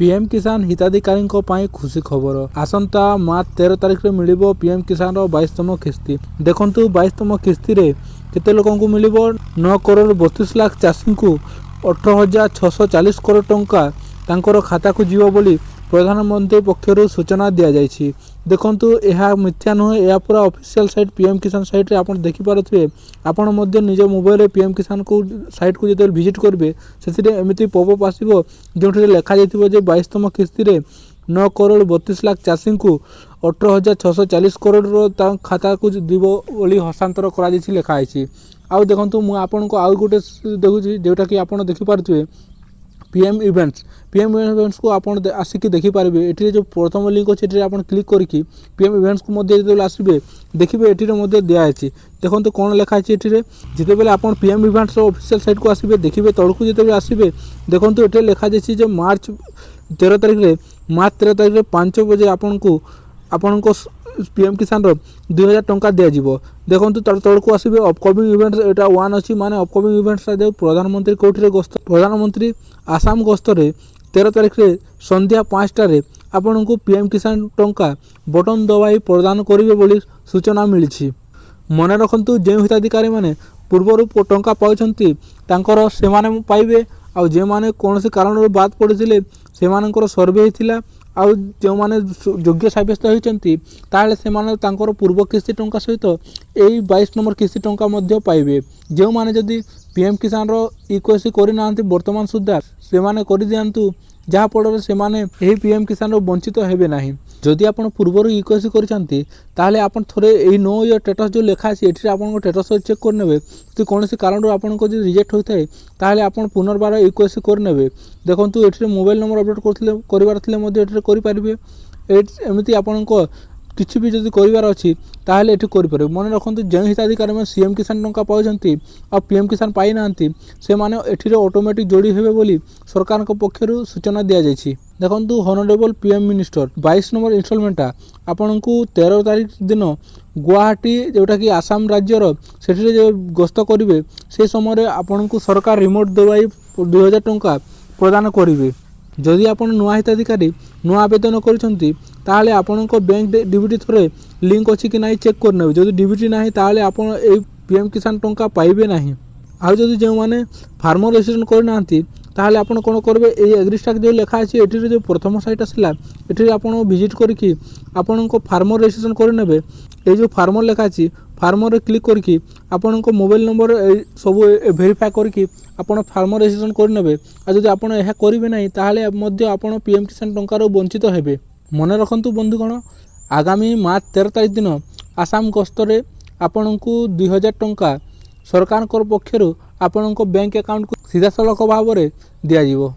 PM किसान हिताधिकारी पाई खुशी खबर आसंता मार्च 13 तारिख में मिल पीएम किसान 22तम किस्ती। देखु 22तम किस्ती रे केते लोक मिल 9 करोड़ 32 लाख चाषी को 18,640 करोड़ टंका तांकर खाता को जीव बोली प्रधानमंत्री पक्षर सूचना दि जाइए। देखंतु यह मिथ्या नुहे, यह पूरा ऑफिशियल साइट पीएम किसान साइट रे आप देखिपे। आपण निज मोबाइल पीएम किसान को साइट को जो विजिट करेंगे से एमती पॉपअप आसो जो लिखा जाइए 22तम किस्ती रे 9 करोड़ 32 लाख चाषी को 18,640 करोड़ खाता को जीव बोली हस्तांतर कर लिखाई। आउ देखो मुझे आउ गोटे देखुची जोटा कि आप देखिपे पीएम इवेंट्स को आप आसिक देखिपारे। ये जो प्रथम लिंक अच्छे ये आप क्लिक करके पीएम इवेंट्स को जो आसबे देखिए ये दिखाई। देखो कौन लिखाई ये जिते बेले आप पीएम इवेंट्स ऑफिशियल साइट को आसबे देखिए तौक जो आसबे देखो ये लिखा जाइए जो मार्च 13 तारिख में 5 बजे आपण पीएम किसान 2000 टंका दिज्व। देखो तौक आसबे अपकमिंग इवेंट्स यहाँ 1 अच्छी माने अपकमिंग इवेंट्स जो प्रधानमंत्री कौटे गस्त प्रधानमंत्री आसाम गस्तरे 13 तारिख में संध्या 5टार आपण को पीएम किसान टंका बटन दबाई प्रदान करेंगे बोली सूचना मिली। मन रखु जो हिताधिकारी मैंने पूर्वर टंका पाँच से पाइबे आ जो मैंने कौन से कारण बाद पड़े से सर्वे होता आउ जो माने योग्य सब्यस्त होती पूर्व किस्ती टंका सहित यही 22 नंबर किस्ती टंका पाइबे। जो माने जदि पीएम किसान इक्वेसी करना वर्तमान सुधा से माने कर दिंतु जहाँफल से यही पीएम किसान वंचित हेबे नहीं। जदि आप पूर्वर इक्वेसी करते आप थे यही नो इयर स्टेटस जो लिखाई ये स्टेटस चेक करने तो कौन से कारण आपन को रिजेक्ट होता है आप पुनर्बार इक्वेसी करने। देखो ये मोबाइल नंबर अपडेट करेंगे एमती आपण किसी भी जब करार अच्छी ताहले ये करें। मन रखु जो हिताधिकारी में सीएम किसान टंका पाँच और पीएम किसान पाई ना से माने एठी ऑटोमेटिक जोड़ी हेबे बोली सरकार पक्षर सूचना दि जाइए। देखो हॉनरेबल पीएम मिनिस्टर 22 नंबर इनस्टॉलमेंटा आपण को 13 तारिख दिन गुवाहाटी जोटा कि आसाम राज्यर से जो गस्त करेंगे से समय आपण को सरकार रिमोट दबाई 2000 टंका प्रदान करेंगे। जदि आप नुआ हिताधिकारी नुआ आवेदन करछंती ताहले आपनको बैंक डीबीटी थरे लिंक अच्छी कि नहीं चेक करने। जदि डीबीटी ना ताहले आप पीएम किसान टंका पाइबे नहीं। आउ जदि जो माने फार्मर रजिस्ट्रेशन करना ताहले आपण कौन करेंगे ये एग्रीस्टाक जो लिखाई ये जो प्रथम साइट आसला ये आप विजिट करके आपण फार्मर रजिस्ट्रेशन करने। ये जो फार्मर लिखाई फार्मर क्लिक करके आपण मोबाइल नंबर सब वेरीफाई करके आपण फार्मर रजिस्ट्रेशन करने। आ जदि आप करेंगे ना ताहले आपण पीएम किसान टंकार वंचित हेबे। मन रखु बंधुगण आगामी मार्च 13 तारिख दिन आसाम गस्तरे आपण को 2000 टंका सरकार पक्षर आपण बैंक अकाउंट को सीधा सड़क भाव में दिज्व।